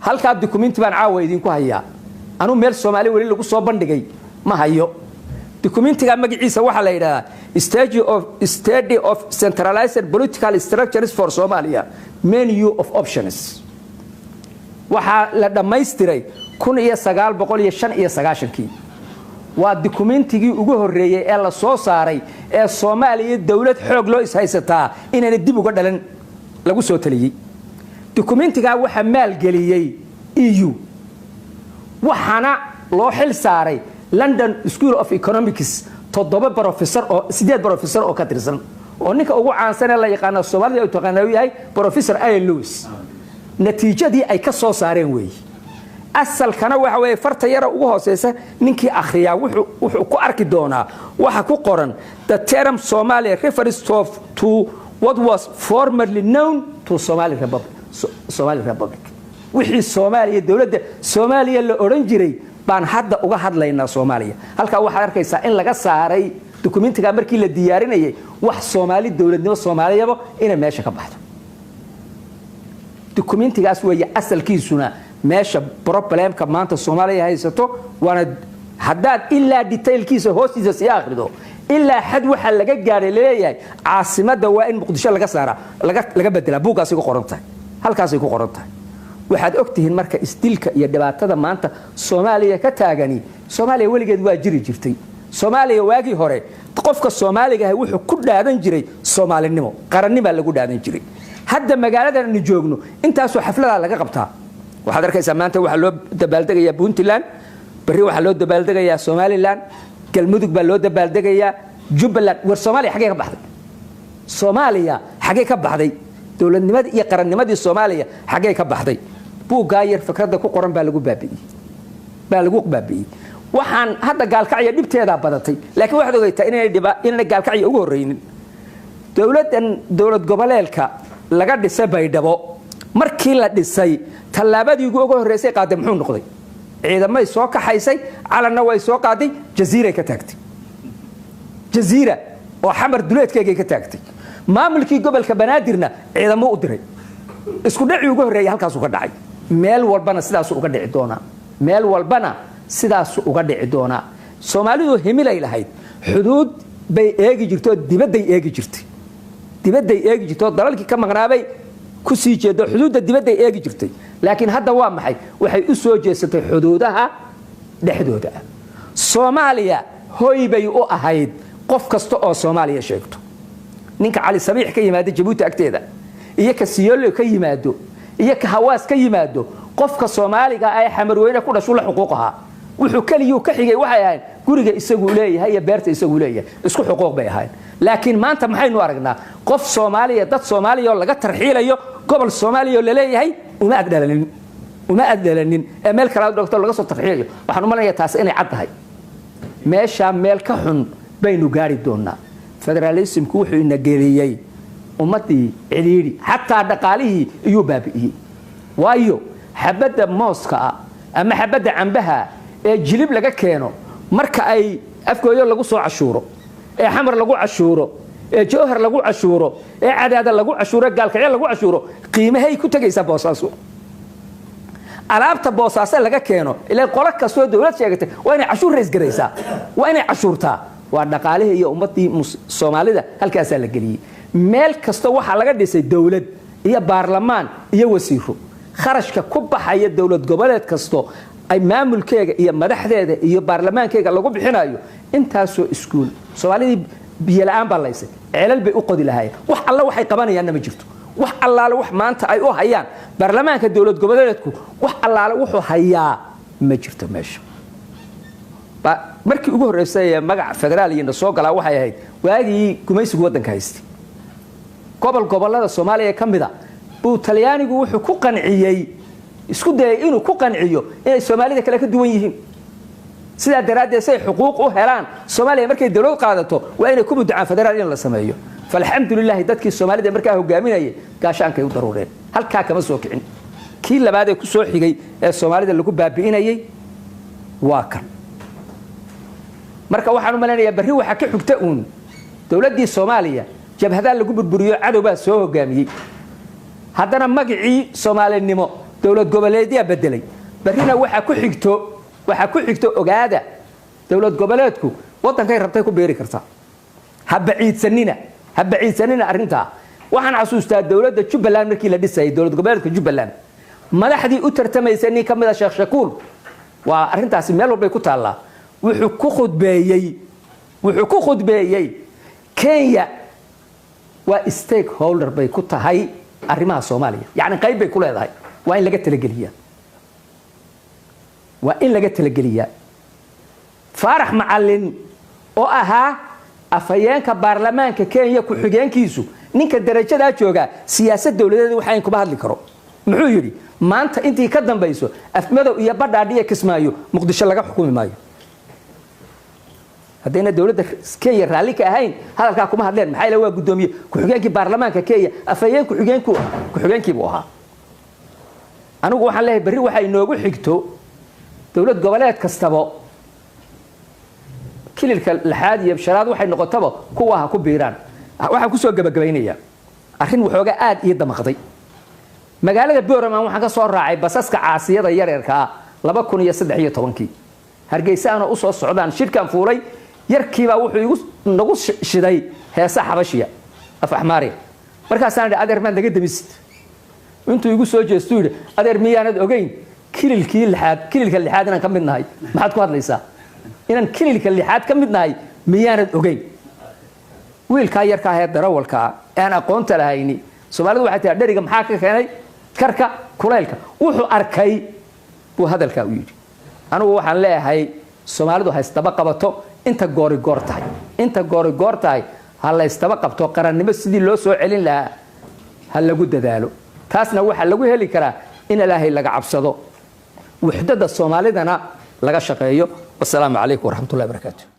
halka document baan caawa idinku hayaa anu meel Soomaali wali lagu soo bandhigay ma hayo documentiga magaciisa waxa la yiraahdaa study of centralized political structures for Somalia menu of options waxa la dhameystiray 1995 waa documentigii ugu horeeyay ee la soo saaray ee Soomaaliya dawlad xoog loo ishaysataa inay dib uga dhalan lagu soo taliyay documentiga waxa maal galiyay EU waxana loo xil saaray London School of Economics 7 professor oo 8 professor oo ka tirsan oo ninka ugu caansan ee la yaqaan Soomaaliya oo taqaanay yahay professor Ian Lewis natiijadii ay ka soo saareen way asalkana waxa way farta yara ugu hooseysa ninkii akhriya wuxuu ku arki doonaa waxa ku qoran the term Somalia refers to what was formerly known to Somali Republic wixii Soomaaliya dawladda Soomaaliya la oran jiray baan hadda uga hadlaynaa Soomaaliya halka waxa arkaysaa in laga saaray documentiga markii la diyaarinayay wax Soomaali dawladnimo Soomaaliyaba inay meesha ka baxdo documentigaas way asalkiisuna meesha problemka maanta Soomaaliya haysato wana haddaad illa detailkiisa hoostiisa si akhrido illa had waxa laga gaaray leeyahay caasimada waa in Muqdisho laga saara laga bedela buugaasi ku qorantahay halkaas ay ku qorantahay waxaad ogtihiin marka isdilka iyo dhibaatada maanta Soomaaliya ka taagani Soomaaliya waligeed waa jiri jirtay Soomaaliya waagi hore qofka Soomaaliga ah wuxuu ku dhaadan jiray Soomaalinimo qarannimo lagu dhaadan jiray hadda magaalada aan joogno intaas oo xaflada laga qabtaa waxaad arkaysaa maanta waxa loo dabaaldegayaa Puntland bari waxa loo dabaaldegayaa Somaliland galmudug baa loo dabaaldegayaa Jubbaland war Soomaaliya xagee ka baxday Soomaaliya xagee ka baxday dawladnimadii iyo qarannimadii Soomaaliya xagee ka baxday buugaa yar fikrada ku qoran baa lagu baabi'iyay waxaan hadda gaalkacyo dhibteeda badatay laakiin waxaad ogeytaa inay gaalkacyo ugu horreeynin dawlad goboleedka laga dhisay Baydhabo markii la dhisay talaabadii ugu horeysay qaaday muxuu noqday ciidamay soo kaxaysay calanna way soo qaaday jaziira ka taagtay jaziira oo xamar duleedkeega ka taagtay maamulkii gobolka Banaadirna ciidamo u diray isku dhacii ugu horeeyay halkaas uu ka dhacay meel walbana sidaas uga dhici doona Soomaalidu himilay lahayd xuduud bay eegi jirto dibadday eegi jirto dalalkii ka maqnaabay ku sii jeedo xuduudda dibadday eegi jirtay laakiin hadda waa maxay waxay u soo jeesatay xuduudaha dhexdooda Soomaaliya hooy bay u ahayd qof kasta oo Soomaaliya sheegto ninka Cali Sabiix ka yimaado Djibouti agteeda iyo ka Siyoolo ka yimaado iyo ka Hawaas ka yimaado qofka Soomaaliga ay xamarweyne ku dhasho la xuquuqaha wuxuu kaliyo ka xigay waxay ahayd guriga isagu leeyahay iyo beerta isagu leeyahay isku xuquuq bay ahayd laakiin maanta maxaynu aragnaa qof Soomaaliya dad Soomaaliya laga tarxiilayo gobol Soomaaliya la leeyahay uma adalanin meel kala doctor laga soo tarxiilayo waxaan u maleynayaa taas inay cad tahay meesha meel ka xun baynu gaari doonaa federalismku wuxuu ina geliyay ummadii ciriiri hatta dhaqaalihii iyo baabi'iyay waayo xabada mooska ama xabada cambaha ee jilib laga keeno marka ay afkooyo lagu soo cashuuro ee xamar lagu cashuuro ee jawhar lagu cashuuro ee cadaada lagu cashuuro gaalkacyo lagu cashuuro qiimahay ku tagaysa boosaaso alaabta boosaaso laga keeno ilaa qolo kastoo dawlad sheegatay waa inay cashuur rays garaysaa waa inay cashuurtaa waa dhaqaalaha iyo ummadii Soomaalida halkaas la galiyay meel kasta waxa laga dhisay dawlad iyo baarlamaan iyo wasiiro kharashka ku baxaya dawlad goboleed kasto ay maamulkeega iyo madaxdeeda iyo baarlamaankeega lagu bixinayo intaasoo iskuul Soomaalida biyo la'aan baa laysay ceelal bay u qodi lahaayeen wax alla waxay qabanayaan ma jirto wax allaale wax maanta ay u hayaan baarlamaanka dawlad goboleedku wax allaale wuxuu hayaa ma jirto meesha markii ugu horeysay magac federaal iyo soo galaa waxay ahayd waagii gumaysiga wadanka haystay gobolada Soomaaliya kamida buu Talyaanigu wuxuu ku qanciyay isku dayay inuu ku qanciyo inay Soomaalida kale ka duwan yihiin sida daraaddeed say xuquuq u helaan Soomaaliya markay dawlad qaadato waa inay ku mudacaan federaal in la sameeyo falxamdulillah dadkii Soomaalida markaa hogaaminayay gaashaanka u daruureen halka kama soo kicin kii labaad ee ku soo xigay ee Soomaalida lagu baabi'inayay waa kan marka waxaan u maleynayaa bari waxa ka xigta dawladii Soomaaliya jabhada lagu burburiyo cadawba soo hogaamiyay haddana magacii Soomaalinimo dowlad goboleedya bedelay barina waxa ku xigto ogaada dowlad goboleedku wadankay rabtay ku beeri kartaa ha baciidsanina arinta waxaan xasuustaa dowladda Jubbaland markii la dhisay dowlad goboleedka Jubbaland madaxdii u tartamaysay nin kamid ah Sheekh Shakuur waa arintaasi meel walba ku taala wuxuu ku khudbeeyay Kenya waa stakeholder bay ku tahay arrimaha Soomaaliya yani qayb bay ku leedahay waa in laga talageliyaa Faarax Macallin oo ahaa afayeenka baarlamaanka Kenya ku xigeenkiisu ninka darajada jooga siyaasad dawladeed waxa ay ku hadli karo muxuu yiri maanta intii ka dambayso afmadow iyo badhaadhiye Kismaayo Muqdisho laga xukumi maayo hadayna dawladda Kenya raali ka ahayn hadalka kuma hadleen maxay la waa gudoomiye ku xigeenkii baarlamaanka Kenya afayeen ku xigeenkii buu ahaa anigu waxaan leeyahay bari waxa inoogu xigto dawlad goboleed kastaba kililka laxaad iyo sharaad waxay noqotaba kuwa ha ku biiraan waxaan ku soo gabagabaynaya arrin waxooga aad iyo damaqday magaalada Boorama waxaan ka soo raacay basaska caasiyada yareerka 2013 Hargeysa aan u soo socdaan shirkan fuulay yarkiiba wuxuu igu nagu shiday heesa xabashiya af axmaari markaas aan adeer man laga damisid intuu igu soo jeesto yiri adeer miyaanad ogeyn kililka lixaad inaan ka midnahay maxaad ku hadlaysaa inaan kililka lixaad ka midnahay miyaanad ogeyn wiilka yarka ah ee darawalka aan aqoonta lahayni Soomaalidu waxay tahay dhariga maxaa ka keenay karka kuleelka wuxuu arkay buu hadalka u yiri anigu waxaan leeyahay Soomaalidu haystaba qabato inta goori goor tahay ha la istaba qabto qarannimo sidii loo soo celin lahaa ha lagu dadaalo taasna waxa lagu heli karaa in Ilaahay laga cabsado وحدة الصومالي دنا لقى شقيه والسلام عليكم ورحمة الله وبركاته.